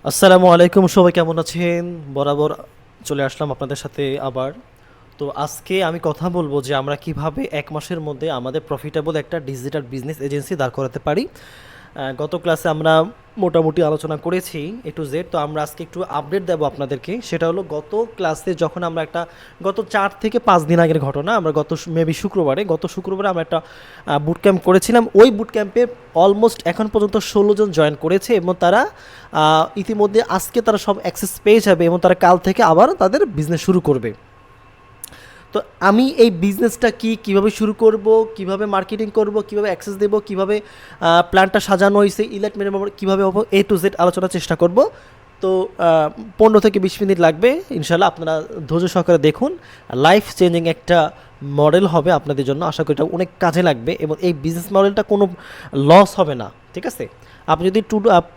আসসালামু আলাইকুম, সবাই কেমন আছেন? বরাবর চলে আসলাম আপনাদের সাথে আবার। তো আজকে আমি কথা বলবো যে আমরা কিভাবে 1 মাসের মধ্যে আমাদের প্রফিটেবল একটা ডিজিটাল বিজনেস এজেন্সি দাঁড় করাতে পারি। গত ক্লাসে আমরা মোটামুটি আলোচনা করেছি এ টু জেড। তো আমরা আজকে একটু আপডেট দেবো আপনাদেরকে। সেটা হলো গত ক্লাসে যখন আমরা একটা গত 4 থেকে 5 দিন আগের ঘটনা, আমরা গত মেবি গত শুক্রবারে আমরা একটা বুট ক্যাম্প করেছিলাম। ওই বুট ক্যাম্পে অলমোস্ট এখন পর্যন্ত 16 জন জয়েন করেছে এবং তারা ইতিমধ্যে আজকে তারা সব অ্যাক্সেস পেয়ে যাবে এবং তারা কাল থেকে আবার তাদের বিজনেস শুরু করবে। তো আমি এই বিজনেসটা কিভাবে শুরু করব, কিভাবে মার্কেটিং করব, কিভাবে অ্যাক্সেস দেব, কিভাবে প্ল্যানটা সাজানো হয়েছে, ইলেক্ট মেম্বার কীভাবে হবো, এ টু জেড আলোচনার চেষ্টা করব। তো 15 থেকে 20 মিনিট লাগবে ইনশাল্লাহ। আপনারা ধৈর্য সহকারে দেখুন। লাইফ চেঞ্জিং একটা মডেল হবে আপনাদের জন্য। আশা করি এটা অনেক কাজে লাগবে এবং এই বিজনেস মডেলটা কোনো লস হবে না, ঠিক আছে? আপনি যদি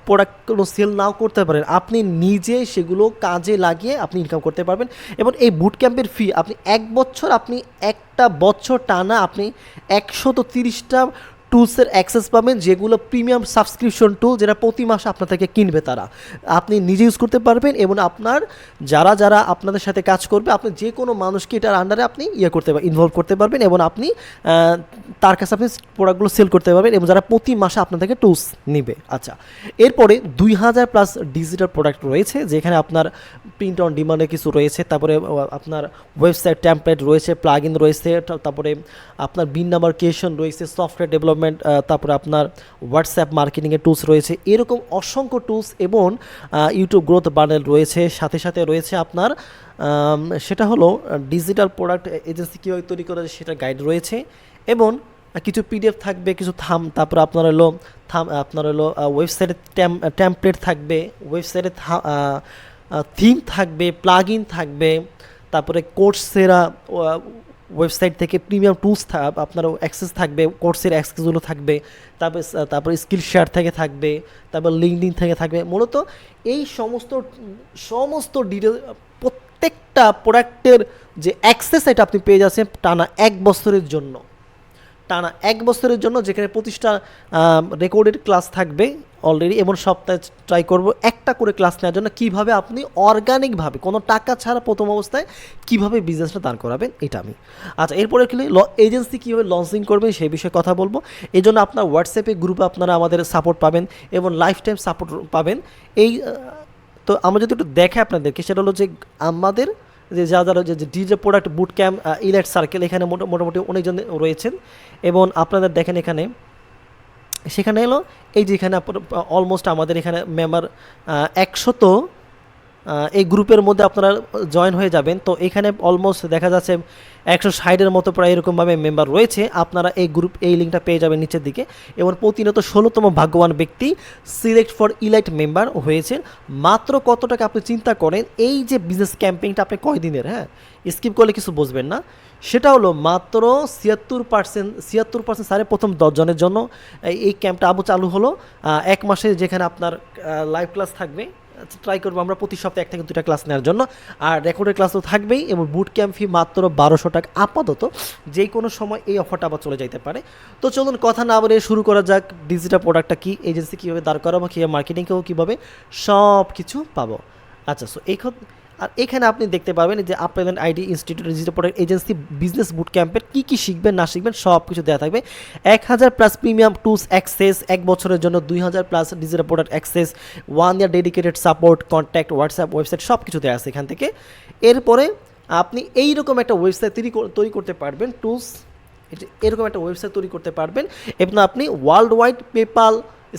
প্রোডাক্ট কোনো সেল নাও করতে পারেন, আপনি নিজে সেগুলো কাজে লাগিয়ে আপনি ইনকাম করতে পারবেন। এবং এই বুট ক্যাম্পের ফি আপনি 1 বছর, আপনি একটা বছর টানা আপনি 130টা টুলসের অ্যাক্সেস পাবেন, যেগুলো প্রিমিয়াম সাবস্ক্রিপশন টুল, যেটা প্রতি মাসে আপনার থেকে কিনবে তারা। আপনি নিজে ইউজ করতে পারবেন এবং আপনার যারা যারা আপনাদের সাথে কাজ করবে, আপনি যে কোনো মানুষকে এটার আন্ডারে আপনি ইনভলভ করতে পারবেন এবং আপনি তার কাছে আপনি প্রোডাক্টগুলো সেল করতে পারবেন এবং যারা প্রতি মাসে আপনার থেকে টুলস নিবে। আচ্ছা, এরপরে 2000+ ডিজিটাল প্রোডাক্ট রয়েছে, যেখানে আপনার প্রিন্ট অন ডিমান্ডের কিছু রয়েছে, তারপরে আপনার ওয়েবসাইট টেমপ্লেট রয়েছে, প্লাগ ইন রয়েছে, তারপরে আপনার বিন নাম্বার ক্রিয়েশন রয়েছে, সফটওয়্যার ডেভেলপমেন্ট, তারপরে আপনার হোয়াটসঅ্যাপ মার্কেটিংয়ের টুলস রয়েছে, এরকম অসংখ্য টুলস এবং ইউটিউব গ্রোথ বান্ডেল রয়েছে। সাথে সাথে রয়েছে আপনার সেটা হলো ডিজিটাল প্রোডাক্ট এজেন্সি কীভাবে তৈরি করা যায় সেটা গাইড রয়েছে এবং কিছু পিডিএফ থাকবে, কিছু তারপর আপনার হলো ওয়েবসাইটের টেমপ্লেট থাকবে, ওয়েবসাইটে থিম থাকবে, প্লাগ ইন থাকবে, তারপরে কোর্সেরা ওয়েবসাইট থেকে প্রিমিয়াম টুলস আপনার অ্যাক্সেস থাকবে, কোর্সের অ্যাক্সেসগুলো থাকবে, তারপরে স্কিল শেয়ার থেকে থাকবে, তারপর লিঙ্কডিন থেকে থাকবে। মূলত এই সমস্ত সমস্ত ডিটেল প্রত্যেকটা প্রোডাক্টের যে অ্যাক্সেস, এটা আপনি পেয়ে যাচ্ছেন টানা 1 বছরের জন্য। যেখানে 25টা রেকর্ডেড ক্লাস থাকবে অলরেডি, এবং সপ্তাহে ট্রাই করব একটা করে ক্লাস নেওয়ার জন্য, কীভাবে আপনি অর্গানিকভাবে কোনো টাকা ছাড়া প্রথম অবস্থায় কীভাবে বিজনেসটা দাঁড় করাবেন, এটা আমি। আচ্ছা, এরপরে কি এজেন্সি কীভাবে লঞ্চিং করবেন সেই বিষয়ে কথা বলবো। এই জন্য আপনার হোয়াটসঅ্যাপে গ্রুপে আপনারা আমাদের সাপোর্ট পাবেন এবং লাইফ টাইম সাপোর্ট পাবেন। এই তো আমরা যদি একটু দেখে আপনাদেরকে, সেটা হলো যে আমাদের যে যারা যে DJ product boot camp elite circle, এখানে মোটামুটি অনেকজন রয়েছেন এবং আপনাদের দেখেন এখানে সেখানে এলো এই যে এখানে অলমোস্ট আমাদের এখানে মেম্বার 100। এই গ্রুপের মধ্যে আপনারা জয়েন হয়ে যাবেন। তো এখানে অলমোস্ট দেখা যাচ্ছে 160-এর মতো প্রায় এরকমভাবে মেম্বার রয়েছে। আপনারা এই লিঙ্কটা পেয়ে যাবেন নিচের দিকে এবং প্রতিনিয়ত 16তম ভাগ্যবান ব্যক্তি সিলেক্ট ফর ইলাইট মেম্বার হয়েছে। মাত্র কত টাকা আপনি চিন্তা করেন, এই যে বিজনেস ক্যাম্পেইনটা আপনি কয়দিনের, হ্যাঁ, স্কিপ করলে কিছু বুঝবেন না। সেটা হলো মাত্র 76% সারে প্রথম 10 জনের জন্য এই ক্যাম্পটা চালু হলো 1 মাসে, যেখানে আপনার লাইভ ক্লাস থাকবে। ট্রাই করবো আমরা প্রতি সপ্তাহে 1 থেকে 2টা ক্লাস নেওয়ার জন্য, আর রেকর্ডের ক্লাস তো থাকবেই এবং বুট ক্যাম্প ফি মাত্র 1200 টাকা আপাতত। যে কোনো সময় এই অফারটা আবার চলে যাইতে পারে। তো চলুন কথা না বলে শুরু করা যাক। ডিজিটাল প্রোডাক্টটা কী, এজেন্সি কীভাবে দাঁড় করাবো, কীভাবে মার্কেটিংকেও কীভাবে সব কিছু পাবো। আচ্ছা, সো আর এখানে আপনি দেখতে পাবেন যে apple ID institute digital product agency business boot ক্যাম্পের কী শিখবেন না শিখবেন সব কিছু দেওয়া থাকবে। 1000+ প্রিমিয়াম টুলস অ্যাক্সেস, 1 বছরের জন্য 2000+ digital product access, 1 year dedicated support, contact, WhatsApp, website সব কিছু দেওয়া আছে এখান থেকে। এরপরে আপনি এইরকম একটা ওয়েবসাইট তৈরি করতে পারবেন, টুলস এরকম একটা ওয়েবসাইট তৈরি করতে পারবেন এবং আপনি ওয়ার্ল্ড ওয়াইড পেপাল,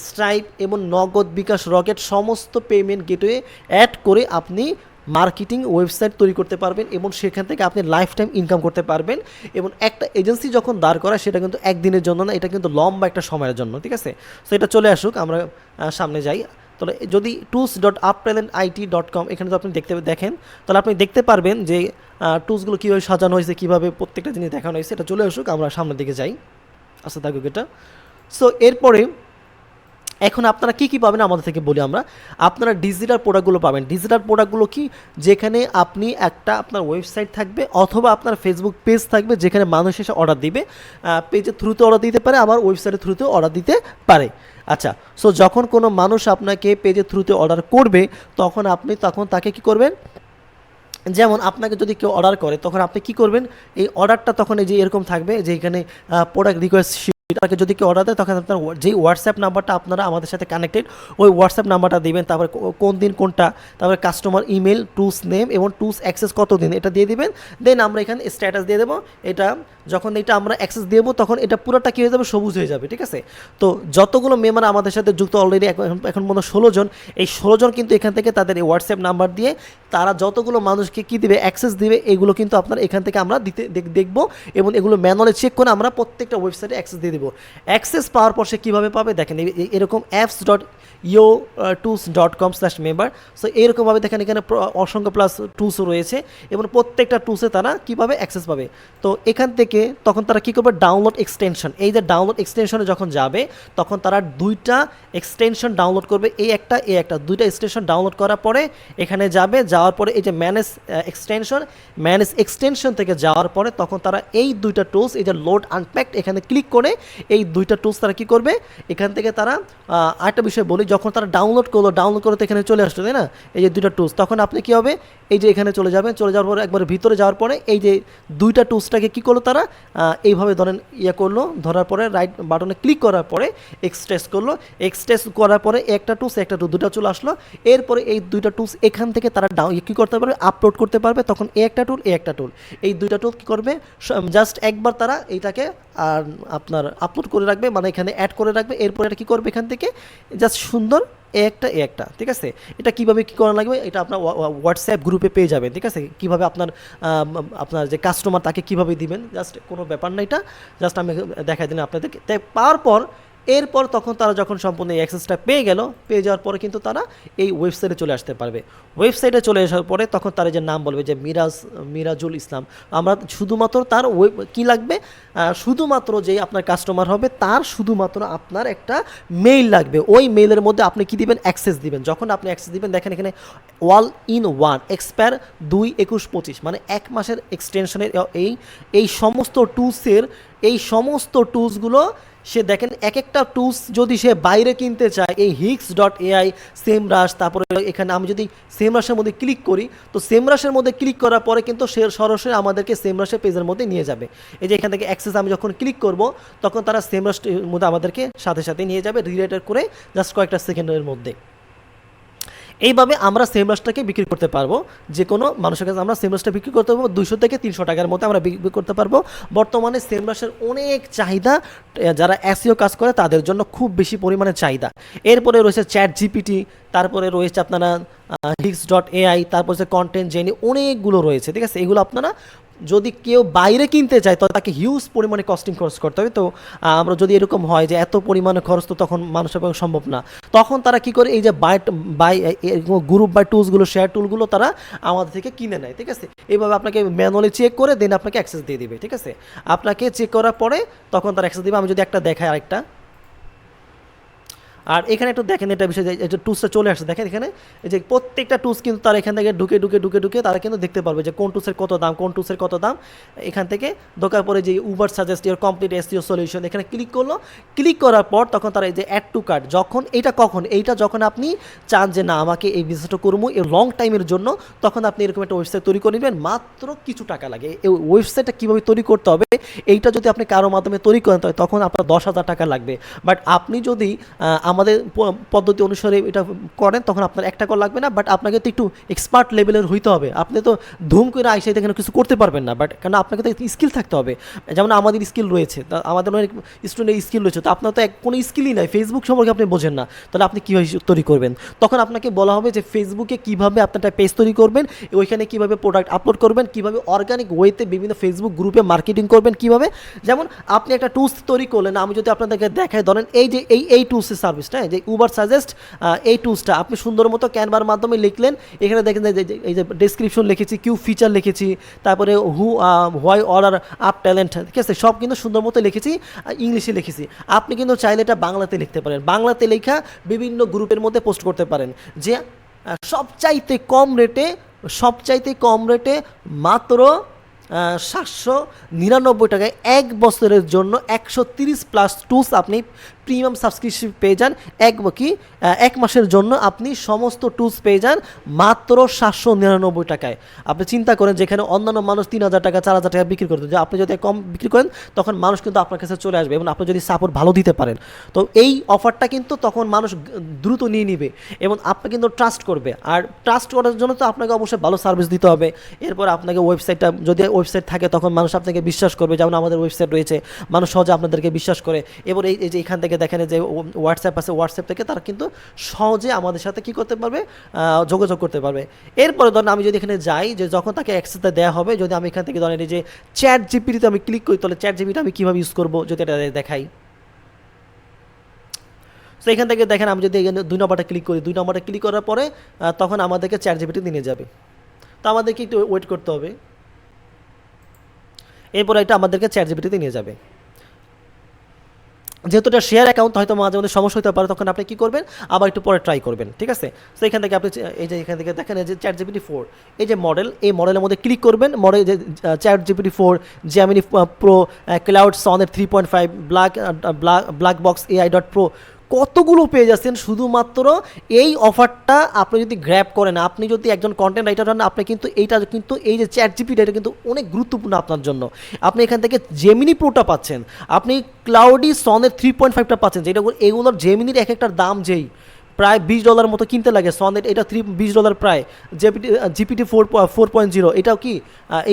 স্ট্রাইপ এবং নগদ, বিকাশ, রকেট সমস্ত পেমেন্ট গেটওয়ে অ্যাড করে আপনি মার্কেটিং ওয়েবসাইট তৈরি করতে পারবেন এবং সেখান থেকে আপনি লাইফ টাইম ইনকাম করতে পারবেন। এবং একটা এজেন্সি যখন দাঁড় করা, সেটা কিন্তু একদিনের জন্য না, এটা কিন্তু লম্বা একটা সময়ের জন্য, ঠিক আছে? সো এটা চলে আসুক, আমরা সামনে যাই। তাহলে যদি tools.uptalent.it.com এখানে তো আপনি দেখেন, তাহলে আপনি দেখতে পারবেন যে টুলসগুলো কীভাবে সাজানো হয়েছে, কীভাবে প্রত্যেকটা জিনিস দেখানো হয়েছে। এটা চলে আসুক, আমরা সামনের দিকে যাই। আচ্ছা, থাকুক এটা। সো এরপরে এখন আপনারা কি পাবেন আমাদের থেকে বলি আমরা, আপনারা ডিজিটাল প্রোডাক্টগুলো পাবেন। ডিজিটাল প্রোডাক্টগুলো কি, যেখানে আপনি একটা আপনার ওয়েবসাইট থাকবে অথবা আপনার ফেসবুক পেজ থাকবে, যেখানে মানুষ এসে অর্ডার দিবে, পেজের থ্রুতে অর্ডার দিতে পারে, আবার ওয়েবসাইটের থ্রুতেও অর্ডার দিতে পারে। আচ্ছা, সো যখন কোনো মানুষ আপনাকে পেজের থ্রুতে অর্ডার করবে, তখন তাকে কি করবেন, যেমন আপনাকে যদি কেউ অর্ডার করে তখন আপনি কি করবেন, এই অর্ডারটা তখন এই যে এরকম থাকবে যে এখানে প্রোডাক্ট রিকোয়েস্ট শিটটাকে যদি কেউ অর্ডার দেয়, তখন আপনার যেই হোয়াটসঅ্যাপ নাম্বারটা আপনারা আমাদের সাথে কানেক্টেড, ওই হোয়াটসঅ্যাপ নাম্বারটা দিবেন, তারপরে কোন দিন কোনটা, তারপরে কাস্টমার ইমেল, টুলস নেম এবং টুলস অ্যাক্সেস কত দিন, এটা দিয়ে দিবেন। দেন আমরা এখানে স্ট্যাটাস দিয়ে দেবো। এটা যখন এটা আমরা অ্যাক্সেস দেবো তখন এটা পুরোটা কী হয়ে যাবে, সবুজ হয়ে যাবে, ঠিক আছে। তো যতগুলো মেম্বার আমাদের সাথে যুক্ত অলরেডি এখন মনে 16 জন, এই 16 জন কিন্তু এখান থেকে তাদের এই হোয়াটসঅ্যাপ নাম্বার দিয়ে তারা যতগুলো মানুষকে কী দিবে, অ্যাক্সেস দিবে, এগুলো কিন্তু আপনার এখান থেকে আমরা দেখবো এবং এগুলো ম্যানুয়ালি চেক করে আমরা প্রত্যেকটা ওয়েবসাইটে অ্যাক্সেস দিয়ে দেবো। অ্যাক্সেস পাওয়ার পর সে কীভাবে পাবে দেখেন, এরকম apps.yo-tools.com/member। সো এইরকমভাবে দেখেন এখানে অসংখ্য প্লাস টুলসও রয়েছে এবং প্রত্যেকটা টুলসে তারা কীভাবে অ্যাক্সেস পাবে। তো এখান থেকে তখন তারা কী করবে, ডাউনলোড এক্সটেনশন, এই যে ডাউনলোড এক্সটেনশনে যখন যাবে তখন তারা দুইটা এক্সটেনশন ডাউনলোড করবে, এই একটা দুইটা এক্সটেনশন ডাউনলোড করার পরে এখানে যাওয়ার পরে এই যে ম্যানেজ এক্সটেনশন থেকে যাওয়ার পরে তখন তারা এই দুইটা টুলস, এই যে লোড আনপ্যাকড, এখানে ক্লিক করে এই দুইটা টুলস তারা কী করবে, এখান থেকে তারা আরেকটা বিষয় বলি, যখন তারা ডাউনলোড করে তো এখানে চলে আসতো, তাই না, এই যে দুইটা টুলস, তখন আপনি কী হবে, এই যে এখানে চলে যাওয়ার পরে একবার ভিতরে যাওয়ার পরে এই যে দুইটা টুলসটাকে কী করলো তারা, এইভাবে করলো, ধরার পরে রাইট বাটনে ক্লিক করার পরে এক্সট্রেস করার পরে একটা টুলস দুটো চলে আসলো। এরপরে এই দুইটা টুলস এখান থেকে তারা কী করতে পারবে, আপলোড করতে পারবে। তখন একটা টুল এই দুইটা টুল কী করবে, জাস্ট একবার তারা এইটাকে আপনার আপলোড করে রাখবে, মানে এখানে অ্যাড করে রাখবে। এরপরে এটা কী করবে, এখান থেকে জাস্ট সুন্দর একটা, ঠিক আছে। এটা কীভাবে কী করা লাগবে, এটা আপনার হোয়াটসঅ্যাপ গ্রুপে পেয়ে যাবেন, ঠিক আছে। কীভাবে আপনার যে কাস্টমার তাকে কীভাবে দিবেন, জাস্ট কোনো ব্যাপার না, এটা জাস্ট আমি দেখাই দিলাম আপনাদেরকে। তাই পাওয়ার পর এরপর তখন তারা যখন সম্পূর্ণ এই অ্যাক্সেসটা পেয়ে যাওয়ার পরে কিন্তু তারা এই ওয়েবসাইটে চলে আসতে পারবে। ওয়েবসাইটে চলে আসার পরে তখন তারা যে নাম বলবে যে মিরাজুল ইসলাম, আমরা শুধুমাত্র তার কী লাগবে, শুধুমাত্র যেই আপনার কাস্টমার হবে তার শুধুমাত্র আপনার একটা মেইল লাগবে। ওই মেইলের মধ্যে আপনি কি দিবেন, অ্যাক্সেস দিবেন। যখন আপনি অ্যাক্সেস দিবেন, দেখেন এখানে অল ইন ওয়ান এক্সপায়ার 2/21/25, মানে 1 মাসের এক্সটেনশনের এই সমস্ত টুলসগুলো সে দেখেন এক একটা টুলস যদি সে বাইরে কিনতে চায়, এই Hix.ai, সেমরাশ, তারপরে এখানে আমি যদি সেমরাশের মধ্যে ক্লিক করি, তো সেমরাশের মধ্যে ক্লিক করার পরে কিন্তু সে সরাসরি আমাদেরকে সেমরাশের পেজের মধ্যে নিয়ে যাবে। এই যে এখান থেকে অ্যাক্সেস আমি যখন ক্লিক করব তখন তারা সেমরাশের মধ্যে আমাদেরকে সাথে নিয়ে যাবে, রিলেটেড করে জাস্ট কয়েকটা সেকেন্ডের মধ্যে। এইভাবে আমরা সেমরাশটাকে বিক্রি করতে পারবো, যে কোনো মানুষের কাছে আমরা সেমরাশটা বিক্রি করতে পারবো 200 থেকে 300 টাকার মধ্যে আমরা বিক্রি করতে পারবো। বর্তমানে সেমরাশের অনেক চাহিদা, যারা এসইও কাজ করে তাদের জন্য খুব বেশি পরিমাণে চাহিদা। এরপরে রয়েছে ChatGPT, তারপরে রয়েছে আপনারা Hix.ai, তারপর হচ্ছে কন্টেন্ট জেনি, অনেকগুলো রয়েছে, ঠিক আছে। এগুলো আপনারা যদি কেউ বাইরে কিনতে চায় তো তাকে হিউজ পরিমাণে কস্টিং খরচ করতে হবে। তো আমরা যদি এরকম হয় যে এত পরিমাণে খরচ, তো তখন মানুষের পক্ষে সম্ভব না। তখন তারা কি করে, এই যে গ্রুপ বাই টুলসগুলো, শেয়ার টুলগুলো তারা আমাদের থেকে কিনে নেয়, ঠিক আছে। এইভাবে আপনাকে ম্যানুয়ালি চেক করে দেন আপনাকে অ্যাক্সেস দিয়ে দিবে, ঠিক আছে। আপনাকে চেক করার পরে তখন তারা অ্যাক্সেস দিবে। আমি যদি একটা দেখাই আরেকটা, আর এখানে একটু দেখেন এটা বিষয়, যে টুলসটা চলে আসছে, দেখেন এখানে এই যে প্রত্যেকটা টুলস কিন্তু তারা এখান থেকে ঢুকে তারা কিন্তু দেখতে পারবে যে কোন টুলসের কত দাম। এখান থেকে ঢোকার পরে যে Uber suggest your complete SEO solution, এখানে ক্লিক করার পর তখন তারা এই যে অ্যাড টু কার্ট, এইটা যখন আপনি চান যে না আমাকে এই বিজনেসটা করবো এই লং টাইমের জন্য, তখন আপনি এরকম একটা ওয়েবসাইট তৈরি করে নেবেন, মাত্র কিছু টাকা লাগে। এই ওয়েবসাইটটা কীভাবে তৈরি করতে হবে, এইটা যদি আপনি কারো মাধ্যমে তৈরি করেন তখন আপনার 10,000 টাকা লাগবে। বাট আপনি যদি আমাদের পদ্ধতি অনুসারে এটা করেন তখন আপনার 1 টাকাও লাগবে না। বাট আপনাকে তো একটু এক্সপার্ট লেভেলের হইতে হবে, আপনি তো ধুম করে আইসা এখানে কিছু করতে পারবেন না। বাট কারণ আপনাকে তো স্কিল থাকতে হবে, যেমন আমাদের স্কিল রয়েছে, আমাদের অনেক স্টুডেন্টের স্কিল রয়েছে, তো আপনার তো কোনো স্কিলই নাই, ফেসবুক সম্পর্কে আপনি বোঝেন না, তাহলে আপনি কীভাবে তৈরি করবেন। তখন আপনাকে বলা হবে যে ফেসবুকে কীভাবে আপনার পেজ তৈরি করবেন, ওইখানে কীভাবে প্রোডাক্ট আপলোড করবেন, কীভাবে অর্গানিক ওয়েতে বিভিন্ন ফেসবুক গ্রুপে মার্কেটিং করবেন, কীভাবে, যেমন আপনি একটা টুলস তৈরি করলেন, আমি যদি আপনাদেরকে দেখাই, ধরেন এই যে এই টুলসের সার্ভিস, সার্ভিসটা, যে উবার সাজেস্ট এই টুলসটা আপনি সুন্দর মতো ক্যানভার মাধ্যমে লিখলেন, এখানে দেখেন এই যে ডেসক্রিপশন লিখেছি, কিউ ফিচার লিখেছি, তারপরে হোয়াই অর্ডার আপ ট্যালেন্ট, ঠিক আছে, সব কিন্তু সুন্দর মতো লিখেছি, ইংলিশে লিখেছি। আপনি কিন্তু চাইলে এটা বাংলাতে লিখতে পারেন, বাংলাতে লেখা বিভিন্ন গ্রুপের মধ্যে পোস্ট করতে পারেন যে সবচাইতে কম রেটে মাত্র 799 টাকায় 1 বছরের জন্য 130+ টুলস আপনি প্রিমিয়াম সাবস্ক্রিপশন পেয়ে যান। এক মাসের জন্য আপনি সমস্ত টুলস পেয়ে যান মাত্র 799 টাকায়। আপনি চিন্তা করেন, যেখানে অন্যান্য মানুষ 3000 টাকা 4000 টাকা বিক্রি করতে, যে আপনি যদি কম বিক্রি করেন তখন মানুষ কিন্তু আপনার কাছে চলে আসবে, এবং আপনি যদি সাপোর্ট ভালো দিতে পারেন তো এই অফারটা কিন্তু তখন মানুষ দ্রুত নিয়ে নিবে এবং আপনি কিন্তু ট্রাস্ট করবে। আর ট্রাস্ট করার জন্য তো আপনাকে অবশ্যই ভালো সার্ভিস দিতে হবে। এরপর আপনাকে ওয়েবসাইটটা, যদি ওয়েবসাইট থাকে তখন মানুষ আপনাকে বিশ্বাস করবে, যেমন আমাদের ওয়েবসাইট রয়েছে, মানুষ সহজে আপনাদেরকে বিশ্বাস করে। এবার এই যে এখান থেকে দেখেন যে হোয়াটসঅ্যাপ আছে, হোয়াটসঅ্যাপ থেকে তারা কিন্তু সহজে আমাদের সাথে কি করতে পারবে, যোগাযোগ করতে পারবে। এরপরে ধরেন আমি যদি এখানে যাই, যে যখন তাকে অ্যাক্সেসটা দেওয়া হবে, যদি আমি এখান থেকে ধরেন এই যে চ্যাট জিপিটিতে আমি ক্লিক করি, তাহলে চ্যাট জিপিটি আমি কীভাবে ইউজ করবো যদি এটা দেখাই। তো এখান থেকে দেখেন আমি যদি এখানে 2 নম্বরটা ক্লিক করি, 2 নম্বরটা ক্লিক করার পরে তখন আমাদেরকে চ্যাট জিপিটি নিয়ে যাবে। তো আমাদেরকে একটু ওয়েট করতে হবে, এরপরে এটা আমাদেরকে চ্যাট জিপিটিতে নিয়ে যাবে। যেহেতু এটা শেয়ার অ্যাকাউন্ট, হয়তো মাঝে মধ্যে সমস্যা হতে পারে, তখন আপনি কী করবেন, আবার একটু পরে ট্রাই করবেন, ঠিক আছে। তো এখান থেকে আপনি এই যে এখান থেকে দেখেন এই যে চ্যাট জিপিটি 4 এই যে মডেল, এই মডেলের মধ্যে ক্লিক করবেন। মডেল যে chat GPT 4 Gemini pro cloud sonnet 3.5 black box AI.pro কতগুলো পেয়ে যাচ্ছেন শুধুমাত্র এই অফারটা আপনি যদি গ্র্যাব করেন। আপনি যদি একজন কন্টেন্ট রাইটার হন, আপনি কিন্তু এই যে চ্যাট জিপিটি, এটা কিন্তু অনেক গুরুত্বপূর্ণ আপনার জন্য। আপনি এখান থেকে জেমিনি প্রোটা পাচ্ছেন, আপনি ক্লাউডি সনেট 3.5টা পাচ্ছেন, যেটা এগুলোর জেমিনির এক একটার দাম যেই প্রায় $20 মতো কিনতে লাগে। সনেট এটা $20 প্রায়। জিপিটি 4.0 এটাও কি,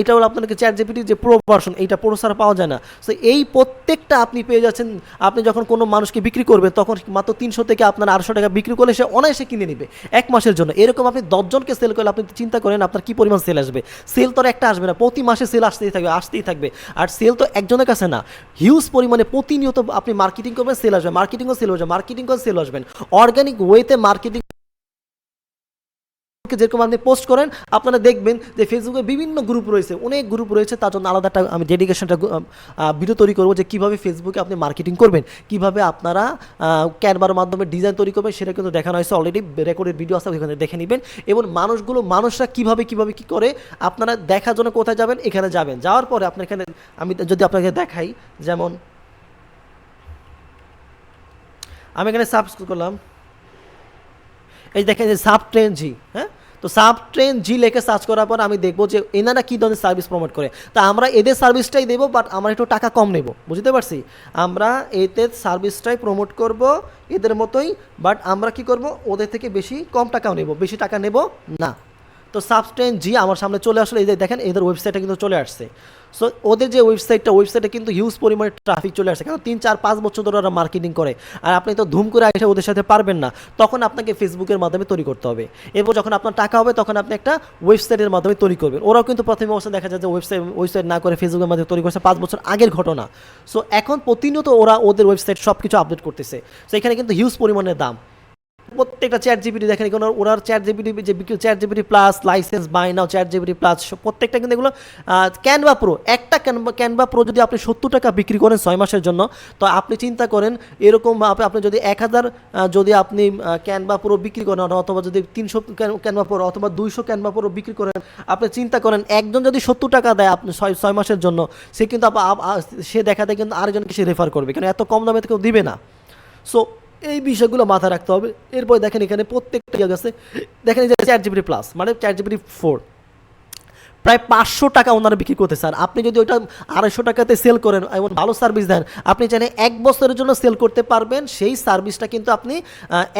এটা হলো আপনাকে চ্যাট জিপিটি যে প্রো ভার্সন, এইটা প্রো ছাড়া পাওয়া যায় না। সো এই প্রত্যেকটা আপনি পেয়ে যাচ্ছেন। আপনি যখন কোনো মানুষকে বিক্রি করবেন তখন মাত্র 300 থেকে আপনার 800 টাকা বিক্রি করলে সে অনায়াসে কিনে নেবে 1 মাসের জন্য। এরকম আপনি 10 জনকে সেল করলে আপনি চিন্তা করেন আপনার কী পরিমাণ সেল আসবে। সেল তো আর একটা আসবে না, প্রতি মাসে সেল আসতেই থাকবে। আর সেল তো একজনের কাছে না, হিউজ পরিমাণে প্রতিনিয়ত আপনি মার্কেটিং করবেন, সেল আসবে, মার্কেটিং করে সেল আসবেন। অর্গানিক ওয়েতে মার্কেটিং যেরকম আপনি পোস্ট করেন, আপনারা দেখবেন যে ফেসবুকে বিভিন্ন গ্রুপ রয়েছে, অনেক গ্রুপ রয়েছে। তার জন্য আলাদা একটা আমি ডেডিকেশনটা ভিডিও তৈরি করবো, যে কীভাবে ফেসবুকে আপনি মার্কেটিং করবেন, কীভাবে আপনারা ক্যানভার মাধ্যমে ডিজাইন তৈরি করবেন, সেটা কিন্তু দেখানো হয়েছে অলরেডি, রেকর্ডেড ভিডিও আছে, ওইখানে দেখে নেবেন। এবং মানুষরা কীভাবে কী করে আপনারা দেখার জন্য কোথায় যাবেন, এখানে যাবেন। যাওয়ার পরে আপনার এখানে আমি যদি আপনাকে দেখাই, যেমন আমি এখানে সার্চ করলাম, এই দেখেন যে সাবট্রেন জি, হ্যাঁ, তো সাবট্রেন জি লেখে সার্চ করার পর আমি দেখবো যে এনারা কী ধরনের সার্ভিস প্রমোট করে। তা আমরা এদের সার্ভিসটাই দেবো, বাট আমরা একটু টাকা কম নেব, বুঝতে পারছি। আমরা এদের সার্ভিসটাই প্রমোট করব এদের মতোই, বাট আমরা কি করব, ওদের থেকে বেশি কম টাকাও নেব, বেশি টাকা নেব না। তো সাবস্টেন জি আমার সামনে চলে আসলে, এই যে দেখেন এদের ওয়েবসাইটটা কিন্তু চলে আসছে। সো ওদের যে ওয়েবসাইটে কিন্তু হিউজ পরিমাণে ট্রাফিক চলে আসছে, কারণ 3-4-5 বছর ধরে ওরা মার্কেটিং করে। আর আপনি তো ধুম করে এসে ওদের সাথে পারবেন না, তখন আপনাকে ফেসবুকের মাধ্যমে তৈরি করতে হবে। এরপর যখন আপনার টাকা হবে তখন আপনি একটা ওয়েবসাইটের মাধ্যমে তৈরি করবেন। ওরাও কিন্তু প্রথমে অবস্থা দেখা যায় যে ওয়েবসাইট না করে ফেসবুকের মাধ্যমে তৈরি করছে, 5 বছর আগের ঘটনা। সো এখন প্রতিনিয়ত ওরা ওদের ওয়েবসাইট সব কিছু আপডেট করতেছে। সো এখানে কিন্তু হিউজ পরিমাণের দাম। প্রত্যেকটা চ্যাট জিপিটি দেখেন, এখানে ওরা চ্যাট জিপিটি যে chat GPT plus license buy now, chat GPT plus প্রত্যেকটা কিন্তু এগুলো ক্যানভা প্রো, একটা ক্যানভা প্রো যদি আপনি 70 টাকা বিক্রি করেন 6 মাসের জন্য, তো আপনি চিন্তা করেন এরকম আপনি যদি 1000 যদি আপনি ক্যানভা প্রো বিক্রি করেন, অথবা যদি 300 ক্যানভা প্রো অথবা 200 ক্যানভা প্রো বিক্রি করেন, আপনি চিন্তা করেন একজন যদি 70 টাকা দেয় আপনি 6 মাসের জন্য, সে কিন্তু সে দেখাতে কিন্তু আরেকজনকে সে রেফার করবে, কারণ এত কম দামে কেউ দিবে না। সো এই বিষয়গুলো মাথায় রাখতে হবে। এরপর দেখেন এখানে প্রত্যেকটা জায়গা আছে, দেখেন যে চ্যাট জিপিটি প্লাস মানে চ্যাট জিপিটি 4 প্রায় 500 টাকা ওনারা বিক্রি করতে স্যার। আপনি যদি ওইটা 250 টাকাতে সেল করেন এবং ভালো সার্ভিস দেন, আপনি চাইলে 1 বছরের জন্য সেল করতে পারবেন। সেই সার্ভিসটা কিন্তু আপনি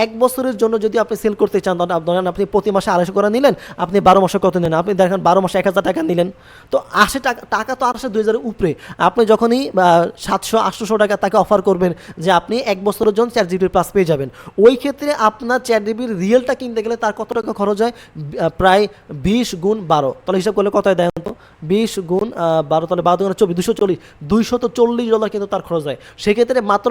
1 বছরের জন্য যদি আপনি সেল করতে চান, ধরেন আপনি প্রতি মাসে 250 করে নিলেন, আপনি 12 মাসে কত নেন, আপনি দেখেন 12 মাসে 1000 টাকা নিলেন, তো 80 টাকা তো 2000 উপরে। আপনি যখনই 700-800 টাকা তাকে অফার করবেন যে আপনি 1 বছরের জন্য চ্যাট জিপিটি প্লাস পেয়ে যাবেন, ওই ক্ষেত্রে আপনার চ্যাট জিপিটির রিয়েলটা কিনতে গেলে তার কত টাকা খরচ হয়, প্রায় 20 গুণ 12, তাহলে হিসাব করলে কত দেন তো 20 গুণ 12 তাহলে 12 240 কিন্তু তার খরচ হয়। সেক্ষেত্রে মাত্র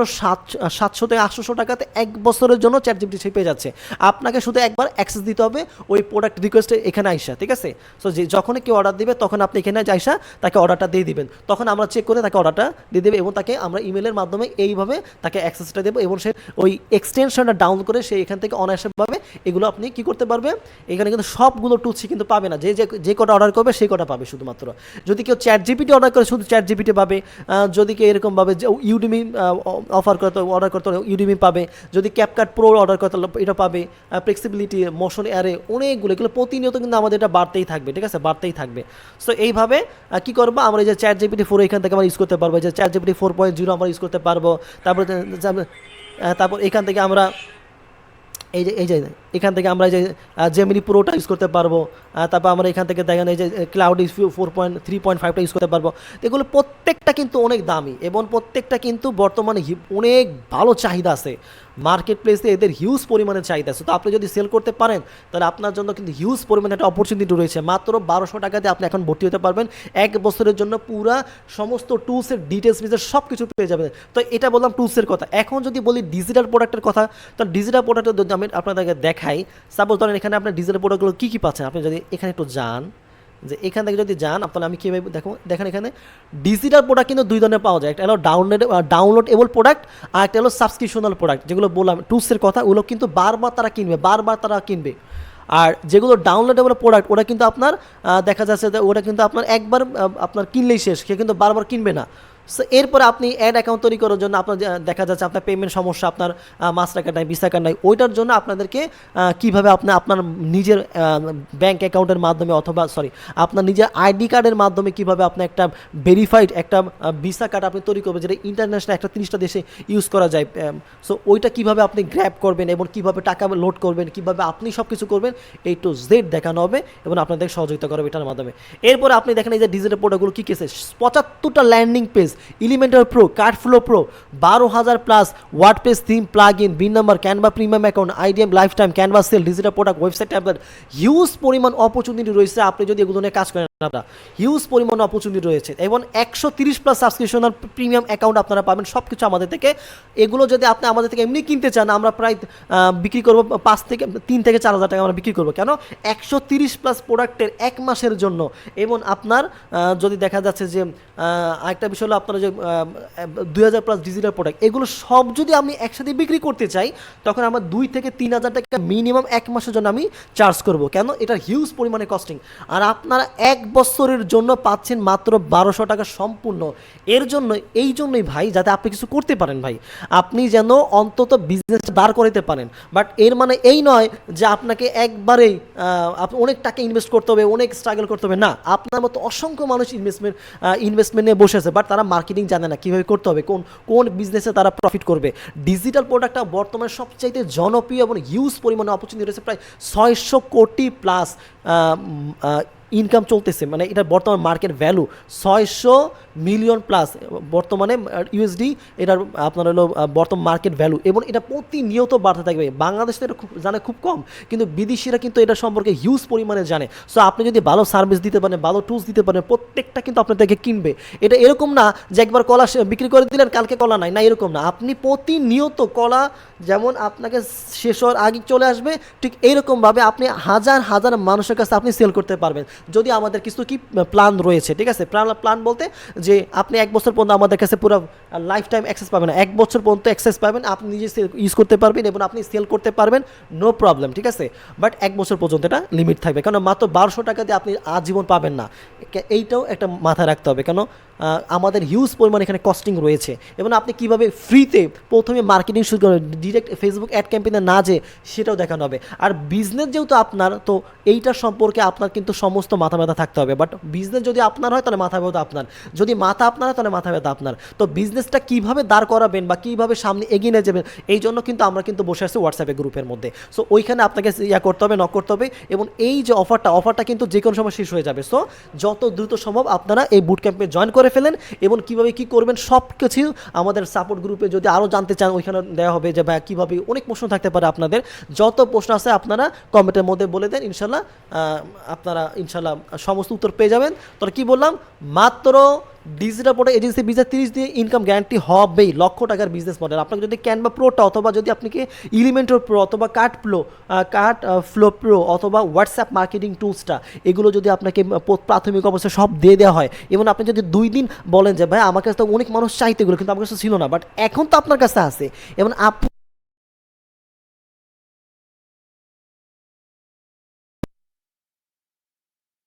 700 থেকে 800 টাকাতে 1 বছরের জন্য চ্যাটজিপিটি সে পেয়ে যাচ্ছে। আপনাকে শুধু একবার অ্যাক্সেস দিতে হবে ওই প্রোডাক্ট রিকোয়েস্টে এখানে আইসা, ঠিক আছে? সো যখনই কেউ অর্ডার দিবে তখন আপনি এখানে আইসা তাকে অর্ডারটা দিয়ে দিবেন, তখন আমরা চেক করে তাকে অর্ডারটা দিয়ে দেবে এবং তাকে আমরা ইমেলের মাধ্যমে এইভাবে তাকে অ্যাক্সেসটা দেবো এবং সে ওই এক্সটেনশনটা ডাউন করে সে এখান থেকে অনায়াসভাবে এগুলো আপনি কি করতে পারবে। এখানে কিন্তু সবগুলো টুলসই কিন্তু পাবে না, যে কটা অর্ডার করবে সেই কটা পাবে শুধুমাত্র। যদি কেউ চ্যাট জিপিটি অর্ডার করে শুধু চ্যাট জিপিটি পাবে, যদি কেউ এরকমভাবে যে ইউডিমি অফার করতে অর্ডার করতে ইউডিমি পাবে, যদি ক্যাপকাট প্রো অর্ডার করতে এটা পাবে, ফ্লেক্সিবিলিটি মোশন অ্যারে অনেকগুলো, এগুলো প্রতিনিয়ত কিন্তু আমাদের এটা বাড়তেই থাকবে, ঠিক আছে, বাড়তেই থাকবে। সো এইভাবে কি করবো আমরা, এই যে চ্যাট জিপিটি 4 এখান থেকে আমরা ইউজ করতে পারবো, যে চ্যাট জিপিটি 4.0 আমরা ইউজ করতে পারবো। তারপর এখান থেকে আমরা এই যে এখান থেকে আমরা যে জেমিনি প্রোটা ইউজ করতে পারবো। তারপর আমরা এখান থেকে দেখেন এই যে ক্লাউড 3.5টা ইউজ করতে পারবো। এগুলো প্রত্যেকটা কিন্তু অনেক দামি এবং প্রত্যেকটা কিন্তু বর্তমানে অনেক ভালো চাহিদা আছে মার্কেট প্লেসে, এদের হিউজ পরিমাণে চাহিদা আছে। তো আপনি যদি সেল করতে পারেন তাহলে আপনার জন্য কিন্তু হিউজ পরিমাণে একটা অপরচুনিটি রয়েছে। মাত্র 1200 টাকাতে আপনি এখন ভর্তি হতে পারবেন 1 বছরের জন্য, পুরা সমস্ত টুলসের ডিটেলস সব কিছু পেয়ে যাবেন। তো এটা বললাম টুলসের কথা। এখন যদি বলি ডিজিটাল প্রোডাক্টের কথা, তো ডিজিটাল প্রোডাক্টের যদি আমি আপনাদেরকে দেখাই, সাপোজ ধরেন এখানে আপনার ডিজিটাল প্রোডাক্টগুলো কী কী পাচ্ছেন, আপনি যদি এখানে একটু যান, যে এখান থেকে যদি যান আপনারা, আমি কীভাবে দেখেন এখানে ডিজিটাল প্রোডাক্ট কিন্তু 2 ধরনের পাওয়া যায়। একটা হলো ডাউনলোডেবল প্রোডাক্ট, আর একটা হলো সাবস্ক্রিপশনাল প্রোডাক্ট। যেগুলো বললাম টুলসের কথা, ওগুলো কিন্তু বারবার তারা কিনবে। আর যেগুলো ডাউনলোডেবল প্রোডাক্ট ওটা কিন্তু আপনার দেখা যাচ্ছে যে ওটা কিন্তু আপনার একবার আপনার কিনলেই শেষ, সে কিন্তু বারবার কিনবে না। সো এরপরে আপনি অ্যাড অ্যাকাউন্ট তৈরি করার জন্য আপনার দেখা যাচ্ছে আপনার পেমেন্ট সমস্যা, আপনার মাস্টার কার্ড নাই, ভিসা কার্ড নাই, ওইটার জন্য আপনাদেরকে কীভাবে আপনার নিজের ব্যাঙ্ক অ্যাকাউন্টের মাধ্যমে অথবা আপনার নিজের আইডি কার্ডের মাধ্যমে কীভাবে আপনি একটা ভেরিফাইড একটা ভিসা কার্ড আপনি তৈরি করবেন, যেটা ইন্টারন্যাশনাল একটা 30টা দেশে ইউজ করা যায়। সো ওইটা কীভাবে আপনি গ্র্যাব করবেন এবং কীভাবে টাকা লোড করবেন, কীভাবে আপনি সব কিছু করবেন, A to Z দেখানো হবে এবং আপনাদের সহযোগিতা করবে এটার মাধ্যমে। এরপরে আপনি দেখেন এই যে ডিজিটাল প্রোডাক্টগুলো কী কেসে 75টা landing page, Elementor pro, cardflow pro, 12,000 plus WordPress theme, plugin, bin number, Canva premium account, IDM lifetime, Canva sale, digital product, website tablet, huge পরিমাণ অপরচুনিটি রয়েছে। আপনি যদি এগুলো নিয়ে কাজ করেন আপনারা হিউজ পরিমাণ অপরচুনিটি রয়েছে এবং 130 প্লাস সাবস্ক্রিপশনাল প্রিমিয়াম অ্যাকাউন্ট আপনারা পাবেন সব কিছু আমাদের থেকে। এগুলো যদি আপনি আমাদের থেকে এমনি কিনতে চান, আমরা প্রায় বিক্রি করবো 3 থেকে 4 হাজার টাকা আমরা বিক্রি করবো। কেন? 130 প্লাস প্রোডাক্টের 1 মাসের জন্য। এবং আপনার যদি দেখা যাচ্ছে যে আরেকটা বিষয় হলো আপনারা যে 2000 প্লাস ডিজিটাল প্রোডাক্ট, এগুলো সব যদি আমি একসাথে বিক্রি করতে চাই তখন আমার 2 থেকে 3 হাজার টাকা মিনিমাম 1 মাসের জন্য আমি চার্জ করব। কেন? এটার হিউজ পরিমাণে কস্টিং। আর আপনারা 1 বছরের জন্য পাচ্ছেন মাত্র 1200 টাকা সম্পূর্ণ। এই জন্যই ভাই, যাতে আপনি কিছু করতে পারেন ভাই, আপনি যেন অন্তত বিজনেস দাঁড় করাতে পারেন। বাট এর মানে এই নয় যে আপনাকে একবারেই অনেক টাকা ইনভেস্ট করতে হবে, অনেক স্ট্রাগল করতে হবে। না, আপনার মতো অসংখ্য মানুষ ইনভেস্টমেন্ট নিয়ে বসে আছে, বাট তারা মার্কেটিং জানে না কীভাবে করতে হবে, কোন বিজনেসে তারা প্রফিট করবে। ডিজিটাল প্রোডাক্টটা বর্তমানে সবচাইতে জনপ্রিয় এবং হিউজ পরিমাণে অপরচুনিটি রয়েছে। প্রায় 600 কোটি প্লাস ইনকাম চলতেছে, মানে এটা বর্তমান মার্কেট ভ্যালু 600 মিলিয়ন প্লাস বর্তমানে ইউএসডি, এটার আপনার হলো বর্তমান মার্কেট ভ্যালু, এবং এটা প্রতিনিয়ত বাড়তে থাকবে। বাংলাদেশে এটা জানে খুব কম, কিন্তু বিদেশিরা কিন্তু এটা সম্পর্কে হিউজ পরিমাণে জানে। সো আপনি যদি ভালো সার্ভিস দিতে পারেন, ভালো টুলস দিতে পারেন, প্রত্যেকটা কিন্তু আপনাদেরকে কিনবে। এটা এরকম না যে একবার কলা বিক্রি করে দিলেন কালকে কলা নাই, না এরকম না। আপনি প্রতিনিয়ত কলা যেমন আপনাকে শেষ হওয়ার আগে চলে আসবে, ঠিক এইরকমভাবে আপনি হাজার হাজার মানুষের কাছে আপনি সেল করতে পারবেন, যদি আমাদের কিছু কি প্ল্যান রয়েছে। ঠিক আছে, প্ল্যান বলতে যে আপনি 1 বছর পর্যন্ত আমাদের কাছে পুরো লাইফ টাইম অ্যাক্সেস পাবেন না, 1 বছর পর্যন্ত অ্যাক্সেস পাবেন, আপনি নিজে ইউজ করতে পারবেন এবং আপনি সেল করতে পারবেন, নো প্রবলেম। ঠিক আছে, বাট 1 বছর পর্যন্ত এটা লিমিট থাকবে, কারণ মাত্র 1200 টাকা দিয়ে আপনি আজীবন পাবেন না। এইটাও একটা মাথায় রাখতে হবে, কেন আমাদের হিউজ পরিমাণ এখানে কস্টিং রয়েছে। এবং আপনি কীভাবে ফ্রিতে প্রথমে মার্কেটিং শুরু করবেন, ডিরেক্ট ফেসবুক অ্যাড ক্যাম্পেইনে না যে, সেটাও দেখানো হবে। আর বিজনেস যেহেতু আপনার, তো এইটার সম্পর্কে আপনার কিন্তু সমস্ত মাথা ব্যথা থাকতে হবে। বাট বিজনেস যদি আপনার হয় তাহলে মাথা ব্যথা আপনার, যদি মাথা আপনার হয় তাহলে মাথা ব্যথা আপনার। তো বিজনেসটা কীভাবে দাঁড় করাবেন বা কীভাবে সামনে এগিয়ে নিয়ে যাবেন, এই জন্য কিন্তু আমরা কিন্তু বসে আছি হোয়াটসঅ্যাপে গ্রুপের মধ্যে। সো ওইখানে আপনাকে করতে হবে, নক করতে হবে। এবং এই যে অফারটা কিন্তু যে কোনো সময় শেষ হয়ে যাবে। সো যত দ্রুত সম্ভব আপনারা এই বুট ক্যাম্পে জয়েন করে করে ফেলেন এবং কীভাবে কী করবেন সব কিছু আমাদের সাপোর্ট গ্রুপে যদি আরও জানতে চান ওইখানে দেওয়া হবে যে ভাই কীভাবে, অনেক প্রশ্ন থাকতে পারে আপনাদের, যত প্রশ্ন আছে আপনারা কমেন্টের মধ্যে বলে দেন, ইনশাল্লাহ আপনারা ইনশাল্লাহ সমস্ত উত্তর পেয়ে যাবেন। তো কি বললাম, মাত্র ডিজিটাল প্রোডাক্ট এজেন্সি ভিসা 30 দিয়ে ইনকাম গ্যারান্টি হবেই, লক্ষ টাকার বিজনেস মডেল। আপনাকে যদি ক্যানভা প্রোটা অথবা যদি আপনাকে এলিমেন্টর প্রো অথবা কার্ট ফ্লো প্রো অথবা হোয়াটসঅ্যাপ মার্কেটিং টুলসটা, এগুলো যদি আপনাকে প্রাথমিক অবস্থায় সব দিয়ে দেওয়া হয় এবং আপনি যদি 2 দিন বলেন যে ভাই আমার কাছে তো অনেক মানুষ চাইতে এগুলো কিন্তু আমার কাছে ছিল না, বাট এখন তো আপনার কাছে আছে এবং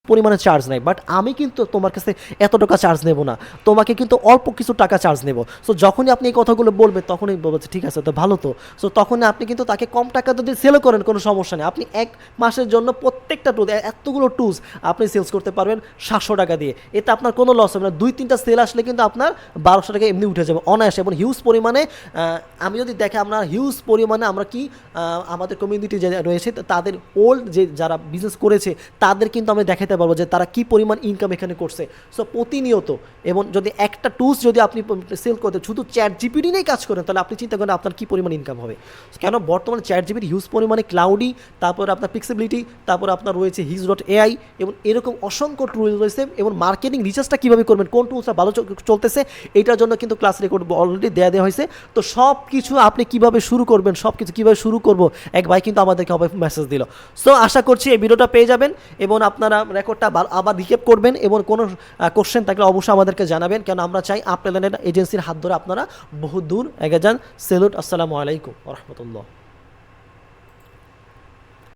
পরিমাণে চার্জ নেই, বাট আমি কিন্তু তোমার কাছে এত টাকা চার্জ নেব না, তোমাকে কিন্তু অল্প কিছু টাকা চার্জ নেব। সো যখনই আপনি এই কথাগুলো বলবেন তখনই বলছে ঠিক আছে তো ভালো তো। সো তখনই আপনি কিন্তু তাকে কম টাকা যদি সেলও করেন কোনো সমস্যা নেই, আপনি 1 মাসের জন্য প্রত্যেকটা টুল, এতগুলো টুলস আপনি সেলস করতে পারবেন 700 টাকা দিয়ে, এতে আপনার কোনো লস হবে না। 2-3টা সেল আসলে কিন্তু আপনার 1200 টাকা এমনি উঠে যাবে অনায়াসে এবং হিউজ পরিমাণে। আমি যদি দেখে আমরা হিউজ পরিমাণে আমরা কি আমাদের কমিউনিটি যে রয়েছে তাদের ওল্ড যে যারা বিজনেস করেছে তাদের কিন্তু আমি দেখাতে পারবো যে তারা কি পরিমাণ ইনকাম এখানে করছে। সো প্রতিনিয়ত, এবং যদি একটা টুলস যদি আপনি সেল করতে শুধু চ্যাট জিপিটি নিয়েই কাজ করেন তাহলে আপনি চিন্তা করেন আপনার কি পরিমাণ ইনকাম হবে। কেন বর্তমানে চ্যাট জিপিটি হিউজ পরিমাণে ক্লাউডি, তারপরে আপনার পিক্সিবিলিটি, তারপরে আপনার রয়েছে Hiz.ai এবং এরকম অসংখ্য টুলস রয়েছে। এবং মার্কেটিং রিসার্চটা কীভাবে করবেন, কোন টুলসটা ভালো চলতেছে, এটার জন্য কিন্তু ক্লাস রেকর্ড অলরেডি দেওয়া হয়েছে। তো সব কিছু আপনি কীভাবে শুরু করবেন, সব কিছু কীভাবে শুরু করবো, এক ভাই কিন্তু আমাদেরকে মেসেজ দিল। সো আশা করছি এই ভিডিওটা পেয়ে যাবেন এবং আপনারা রেকর্ডটা আবার রিকেপ করবেন এবং কোনো কোশ্চেন থাকলে অবশ্যই আমাদেরকে জানাবেন, কেন আমরা চাই আপনাদের এজেন্সির হাত ধরে আপনারা বহু দূর এগিয়ে যান। সেলুট, আসসালামু আলাইকুম ওয়া রাহমাতুল্লাহ।